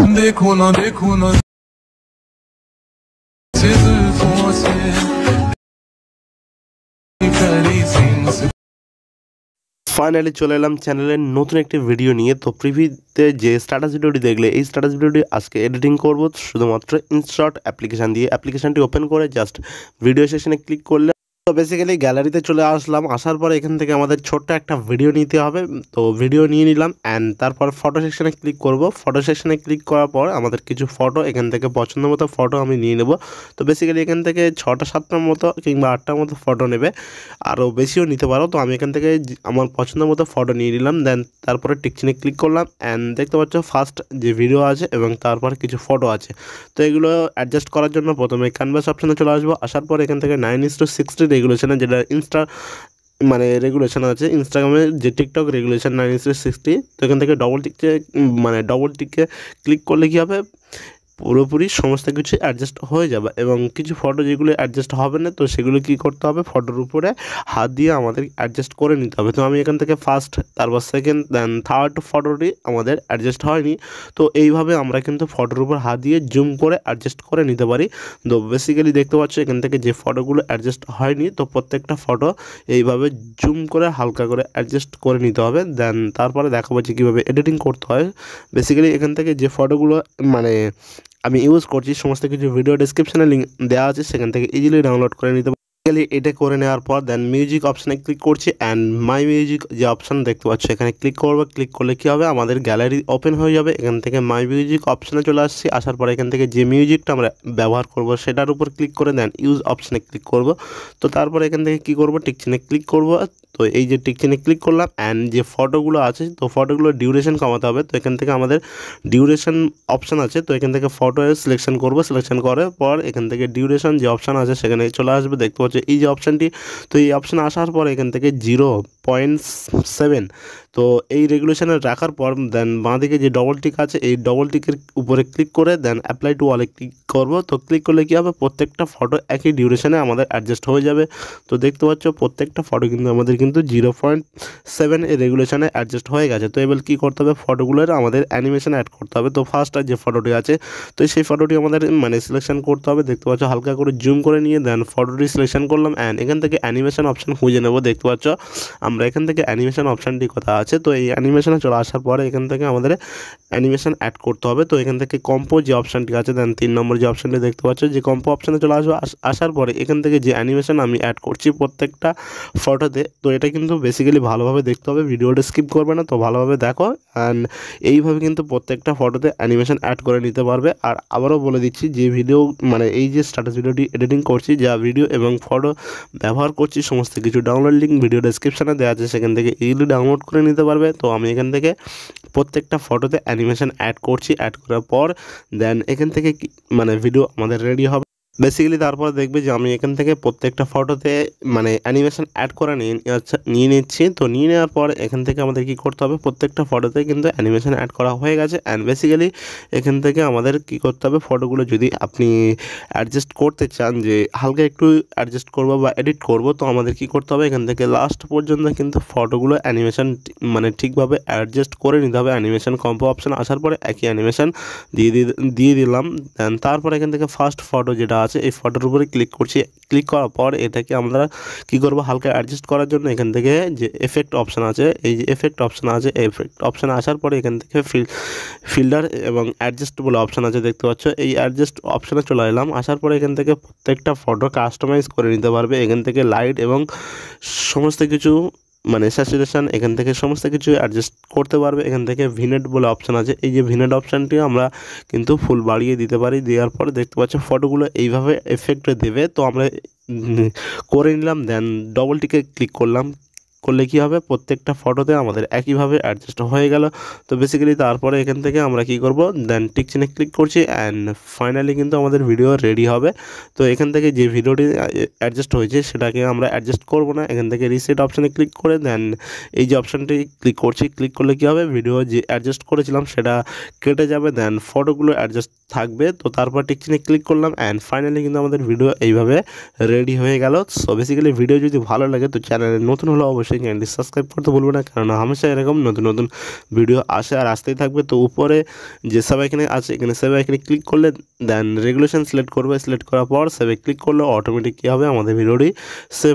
देखो ना जुल्फों से करी सीन से। फाइनली चले एलाम चैनले नतून एक भिडियो निये। तो प्रिव्यूते जे स्टैटास भिडियोटी देखले এই স্ট্যাটাস ভিডিওটি আজকে এডিটিং করব শুধুমাত্র ইনশট অ্যাপ্লিকেশন দিয়ে। অ্যাপ্লিকেশনটি ওপেন করে জাস্ট ভিডিও সেশনে ক্লিক করলে তো বেসিক্যালি গ্যালারিতে চলে আসলাম। আসার পরে এখান থেকে আমাদের ছোট্ট একটা ভিডিও নিতে হবে। তো ভিডিও নিয়ে নিলাম অ্যান্ড তারপর ফটো সেকশনে ক্লিক করব। ফটো সেকশনে ক্লিক করার পর আমাদের কিছু ফটো এখান থেকে পছন্দ মতো ফটো আমি নিয়ে নেব। তো বেসিক্যালি এখান থেকে 6টা 7টার মতো কিংবা 8টার মতো ফটো নেবে, আরও বেশিও নিতে পারো। তো আমি এখান থেকে আমার পছন্দ মতো ফটো নিয়ে নিলাম। দেন তারপরে টিকচিনে ক্লিক করলাম অ্যান্ড দেখতে পাচ্ছ ফার্স্ট যে ভিডিও আছে এবং তারপর কিছু ফটো আছে। তো এগুলো অ্যাডজাস্ট করার জন্য প্রথমে ক্যানভাস অপশানে চলে আসবো। আসার পর এখান থেকে 9:60 রেগুলেশনে, যেটা মানে রেগুলেশন আছে ইনস্টাগ্রামের যে টিকটক রেগুলেশন 9:60। তো এখান থেকে ডবল টিকে ক্লিক করলে কী হবে, পুরোপুরি সমস্ত কিছু অ্যাডজাস্ট হয়ে যাবে। এবং কিছু ফটো যেগুলো অ্যাডজাস্ট হবে না, তো সেগুলো কী করতে হবে, ফটোর উপরে হাত দিয়ে আমাদের অ্যাডজাস্ট করে নিতে হবে। তো আমি এখান থেকে ফার্স্ট, তারপর সেকেন্ড, দেন থার্ড ফটোটি আমাদের অ্যাডজাস্ট হয়নি। তো এইভাবে আমরা কিন্তু ফটোর উপর হাত দিয়ে জুম করে অ্যাডজাস্ট করে নিতে পারি। তো বেসিক্যালি দেখতে পাচ্ছ এখান থেকে যে ফটোগুলো অ্যাডজাস্ট হয়নি, তো প্রত্যেকটা ফটো এইভাবে জুম করে হালকা করে অ্যাডজাস্ট করে নিতে হবে। দেন তারপরে দেখা পাচ্ছি কীভাবে এডিটিং করতে হয়। বেসিক্যালি এখান থেকে যে ফটোগুলো মানে আমি ইউজ করছি সমস্ত কিছু ভিডিও ডেসক্রিপশনে লিঙ্ক দেওয়া আছে, সেখান থেকে ইজিলি ডাউনলোড করে নিতে পারি। এটা করে নেওয়ার পর দেন মিউজিক অপশানে ক্লিক করছি অ্যান্ড মাই মিউজিক যে অপশান দেখতে পাচ্ছ এখানে ক্লিক করবো। ক্লিক করলে কী হবে, আমাদের গ্যালারি ওপেন হয়ে যাবে। এখান থেকে মাই মিউজিক অপশানে চলে আসছি। আসার পর এখান থেকে যে মিউজিকটা আমরা ব্যবহার করব সেটার উপর ক্লিক করে দেন ইউজ অপশানে ক্লিক করব। তো তারপর এখান থেকে কী করব, টিকচিনে ক্লিক করব। তো এই যে টিকচিনে ক্লিক করলাম অ্যান্ড যে ফটোগুলো আছে, তো ফটোগুলোর ডিউরেশন কমাতে হবে। তো এখান থেকে আমাদের ডিউরেশন অপশান আছে, তো এখান থেকে ফটো সিলেকশন করব। সিলেকশন করার পর এখান থেকে ডিউরেশন যে অপশান আছে সেখানে চলে আসবে। দেখতে পাচ্ছ এই যে অপশানটি, তো এই অপশানে আসার পর এখান থেকে 0.7, তো এই রেগুলেশনে রাখার পর দেন বাঁদিকে যে ডবল টিক আছে এই ডবল টিকের উপরে ক্লিক করে দেন অ্যাপ্লাই টু অলে ক্লিক করব। তো ক্লিক করলে কী হবে, প্রত্যেকটা ফটো একই ডিউরেশনে আমাদের অ্যাডজাস্ট হয়ে যাবে। তো দেখতে পাচ্ছ প্রত্যেকটা ফটো কিন্তু আমাদের 0.7 এর রেগুলেশনে অ্যাডজাস্ট হয়ে গেছে। তো এবার কী করতে হবে, ফটোগুলোর আমাদের অ্যানিমেশন অ্যাড করতে হবে। তো ফার্স্ট যে ফটোটি আছে, তো সেই ফটোটি আমাদের সিলেকশন করতে হবে। দেখতে পাচ্ছ হালকা করে জুম করে নিয়ে দেন ফটোটি সিলেকশন করলাম অ্যান্ড এখান থেকে অ্যানিমেশন অপশান খুঁজে নেব। দেখতে পাচ্ছ আমরা এখান থেকে অ্যানিমেশন অপশানটি কথা আছে। তো এই অ্যানিমেশনে চলে আসার পরে এখান থেকে আমাদের অ্যানিমেশন অ্যাড করতে হবে। তো এখান থেকে কম্পো যে অপশানটি আছে, দেন 3 নম্বর যে অপশানটি দেখতে পাচ্ছ, যে কম্পো অপশানে চলে আসবো। আসার পরে এখান থেকে যে অ্যানিমেশন আমি অ্যাড করছি প্রত্যেকটা ফটোতে, তো এটা কিন্তু বেসিক্যালি ভালোভাবে দেখতে হবে, ভিডিওটা স্কিপ করবে না। তো ভালোভাবে দেখো অ্যান্ড এইভাবে কিন্তু প্রত্যেকটা ফটোতে অ্যানিমেশন অ্যাড করে নিতে পারবে। আর আবারও বলে দিচ্ছি, যে ভিডিও এই যে স্ট্যাটাস ভিডিওটি এডিটিং করছি, যা ভিডিও এবং ফটো ব্যবহার করছি সমস্ত কিছু ডাউনলোড লিঙ্ক ভিডিও ডেসক্রিপশানে দেওয়া আছে, সেখান থেকে ইজিলি ডাউনলোড করে নিতে পারবে। তো আমি এখান থেকে প্রত্যেকটা ফটোতে অ্যানিমেশন অ্যাড করছি। অ্যাড করার পর দেন এখান থেকে ভিডিও আমাদের রেডি হবে। বেসিক্যালি তারপর দেখবে যে আমি এখান থেকে প্রত্যেকটা ফটোতে অ্যানিমেশন অ্যাড করে নিয়ে নিচ্ছি। তো নিয়ে নেওয়ার পর এখান থেকে আমাদের কী করতে হবে, প্রত্যেকটা ফটোতে কিন্তু অ্যানিমেশন অ্যাড করা হয়ে গেছে। অ্যান্ড বেসিক্যালি এখান থেকে আমাদের কী করতে হবে, ফটোগুলো যদি আপনি অ্যাডজাস্ট করতে চান, যে হালকা একটু অ্যাডজাস্ট করবো বা এডিট করব, তো আমাদের কী করতে হবে, এখান থেকে লাস্ট পর্যন্ত কিন্তু ফটোগুলো অ্যানিমেশন ঠিকভাবে অ্যাডজাস্ট করে নিতে হবে। অ্যানিমেশন কম্পো অপশান আসার পরে একই অ্যানিমেশন দিয়ে দিলাম। দেন তারপর এখান থেকে ফার্স্ট ফটো যেটা আছে এই ফটোর উপরে ক্লিক করছি। ক্লিক করার পর এটাকে আমরা কী করবো, হালকা অ্যাডজাস্ট করার জন্য এখান থেকে যে এফেক্ট অপশান আছে, এই যে এফেক্ট অপশান আছে, এফেক্ট অপশানে আসার পরে এখান থেকে ফিল্টার এবং অ্যাডজাস্ট বলে অপশান আছে, দেখতে পাচ্ছ এই অ্যাডজাস্ট অপশানে চলে এলাম। আসার পরে এখান থেকে প্রত্যেকটা ফটো কাস্টমাইজ করে নিতে পারবে। এখান থেকে লাইট এবং সমস্ত কিছু স্যাচুরেশন এখান থেকে সমস্ত কিছু অ্যাডজাস্ট করতে পারবে। এখান থেকে ভিনেট বলে অপশান আছে, এই যে ভিনেট অপশানটি আমরা কিন্তু ফুল বাড়িয়ে দিতে পারি। দেওয়ার পরে দেখতে পাচ্ছ ফটোগুলো এইভাবে এফেক্টে দেবে। তো আমরা করে নিলাম। দেন ডবল টিকে ক্লিক করলে কী হবে, প্রত্যেকটা ফটোতে আমাদের একইভাবে অ্যাডজাস্ট হয়ে গেল। তো বেসিক্যালি তারপরে এখান থেকে আমরা কী করব, দেন টিক চিহ্নে ক্লিক করছি অ্যান্ড ফাইনালি কিন্তু আমাদের ভিডিও রেডি হবে। তো এখান থেকে যে ভিডিওটি অ্যাডজাস্ট হয়েছে সেটাকে আমরা অ্যাডজাস্ট করব না। এখান থেকে রিসেট অপশানে ক্লিক করে দেন এই যে অপশানটি ক্লিক করছি। ক্লিক করলে কী হবে, ভিডিও যে অ্যাডজাস্ট করেছিলাম সেটা কেটে যাবে, দেন ফটোগুলো অ্যাডজাস্ট থাকবে। তো তারপর টিক চিহ্নে ক্লিক করলাম অ্যান্ড ফাইনালি কিন্তু আমাদের ভিডিও এইভাবে রেডি হয়ে গেল। সো বেসিক্যালি ভিডিও যদি ভালো লাগে তো চ্যানেলে নতুন হলে অবশ্যই অবশ্যই চ্যানেলটি সাবস্ক্রাইব করতে ভুলবে না, কারণ হামেশা এরকম নতুন নতুন ভিডিও আসে আর আসতেই থাকবে। তো উপরে যে সেভ আইকনে আছে এখানে সেভ আইকনে ক্লিক করলে দেন রেগুলেশন সিলেক্ট করবে, সিলেক্ট করার পর সেভে ক্লিক করলে অটোমেটিক কী হবে আমাদের ভিডিওটি সেভ